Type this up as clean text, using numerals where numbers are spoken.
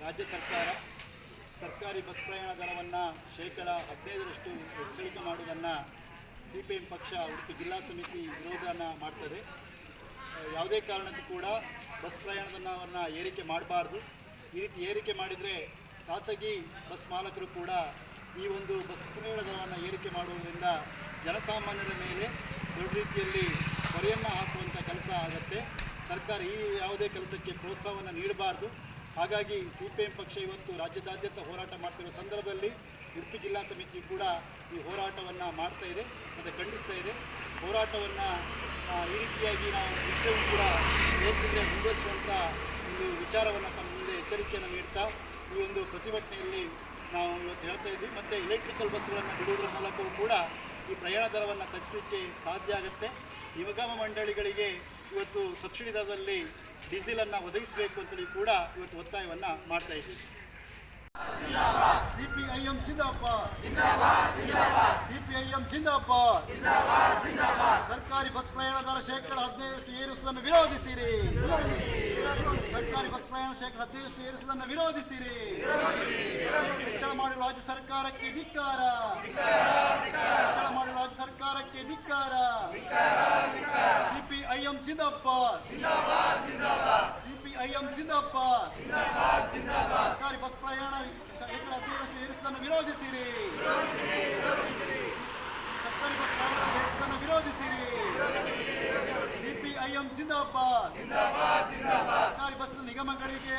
ರಾಜ್ಯ ಸರ್ಕಾರಿ ಬಸ್ ಪ್ರಯಾಣ ದರವನ್ನು ಶೇಕಡ 15ರಷ್ಟು ಹೆಚ್ಚಳಿಕೆ ಮಾಡುವುದನ್ನು CPM ಪಕ್ಷ ಉಡುಪಿ ಜಿಲ್ಲಾ ಸಮಿತಿ ವಿರೋಧನ ಮಾಡ್ತದೆ. ಯಾವುದೇ ಕಾರಣಕ್ಕೂ ಕೂಡ ಬಸ್ ಪ್ರಯಾಣ ದರವನ್ನು ಏರಿಕೆ ಮಾಡಬಾರ್ದು. ಈ ರೀತಿ ಏರಿಕೆ ಮಾಡಿದರೆ ಖಾಸಗಿ ಬಸ್ ಮಾಲಕರು ಕೂಡ ಈ ಒಂದು ಬಸ್ ಪ್ರಯಾಣ ದರವನ್ನು ಏರಿಕೆ ಮಾಡುವುದರಿಂದ ಜನಸಾಮಾನ್ಯರ ಮೇಲೆ ದೊಡ್ಡ ರೀತಿಯಲ್ಲಿ ಹೊರೆಯನ್ನು ಹಾಕುವಂಥ ಕೆಲಸ ಆಗುತ್ತೆ. ಸರ್ಕಾರ ಈ ಯಾವುದೇ ಕೆಲಸಕ್ಕೆ ಪ್ರೋತ್ಸಾಹವನ್ನು ನೀಡಬಾರ್ದು. ಹಾಗಾಗಿ CPM ಪಕ್ಷ ಇವತ್ತು ರಾಜ್ಯದಾದ್ಯಂತ ಹೋರಾಟ ಮಾಡ್ತಿರೋ ಸಂದರ್ಭದಲ್ಲಿ ಉಡುಪಿ ಜಿಲ್ಲಾ ಸಮಿತಿ ಕೂಡ ಈ ಹೋರಾಟವನ್ನು ಮಾಡ್ತಾ ಇದೆ ಮತ್ತು ಖಂಡಿಸ್ತಾ ಇದೆ. ಹೋರಾಟವನ್ನು ಈ ರೀತಿಯಾಗಿ ನಾವು ನಿತ್ಯವೂ ಕೂಡ ಏಕೆಂದರೆ ಮುಂದುವರಿಸುವಂಥ ಒಂದು ವಿಚಾರವನ್ನು ತಮ್ಮ ಮುಂದೆ ಎಚ್ಚರಿಕೆಯನ್ನು ನೀಡ್ತಾ ಈ ಒಂದು ಪ್ರತಿಭಟನೆಯಲ್ಲಿ ನಾವು ಇವತ್ತು ಹೇಳ್ತಾ ಇದ್ವಿ. ಮತ್ತು ಎಲೆಕ್ಟ್ರಿಕಲ್ ಬಸ್ಗಳನ್ನು ಬಿಡುವುದರ ಮೂಲಕವೂ ಕೂಡ ಈ ಪ್ರಯಾಣ ದರವನ್ನು ತಗ್ಗಿಸಲಿಕ್ಕೆ ಸಾಧ್ಯ ಆಗುತ್ತೆ. ನಿಗಮ ಮಂಡಳಿಗಳಿಗೆ ಇವತ್ತು ಸಬ್ಸಿಡಿ ದರದಲ್ಲಿ ಡೀಸೆಲನ್ನು ಒದಗಿಸಬೇಕು ಅಂತೇಳಿ ಕೂಡ ಇವತ್ತು ಒತ್ತಾಯವನ್ನು ಮಾಡ್ತಾ ಇದ್ದೀವಿ. CPIM ಜಿಂದಾಬಾದ್, CPIM ಜಿಂದಾಬಾದ್. ಸರ್ಕಾರಿ ಬಸ್ ಪ್ರಯಾಣ ದರ ಶೇಕಡ 15ರಷ್ಟು ಏರಿಸುವುದನ್ನು ವಿರೋಧಿಸಿರಿ. ಸರ್ಕಾರಿ ಬಸ್ ಪ್ರಯಾಣ ಶೇಕಡ 15ರಷ್ಟು ಏರಿಸುವುದನ್ನು ವಿರೋಧಿಸಿರಿ. ಹೆಚ್ಚಳ ಮಾಡಿರುವ ರಾಜ್ಯ ಸರ್ಕಾರಕ್ಕೆ ಧಿಕ್ಕಾರ. ಹೆಚ್ಚಳ ಮಾಡಿರುವ ರಾಜ್ಯ ಸರ್ಕಾರಕ್ಕೆ ಧಿಕ್ಕಾರ. CPIM ಜಿಂದಾಬಾದ್, CPIM ಜಿಂದಾಬಾದ್. ಸರ್ಕಾರಿ ಬಸ್ ಪ್ರಯಾಣ ಶೇಕಡ 15ರಷ್ಟು ಏರಿಸುವುದನ್ನು ವಿರೋಧಿಸಿರಿ. ಸರ್ಕಾರಿ ಬಸ್ ಪ್ರಯಾಣ ಏರಿಸುವುದನ್ನು ವಿರೋಧಿಸಿರಿ. CPIM ಜಿಂದಾಬಾದ್. ಸರ್ಕಾರಿ ಬಸ್ ನಿಗಮಗಳಿಗೆ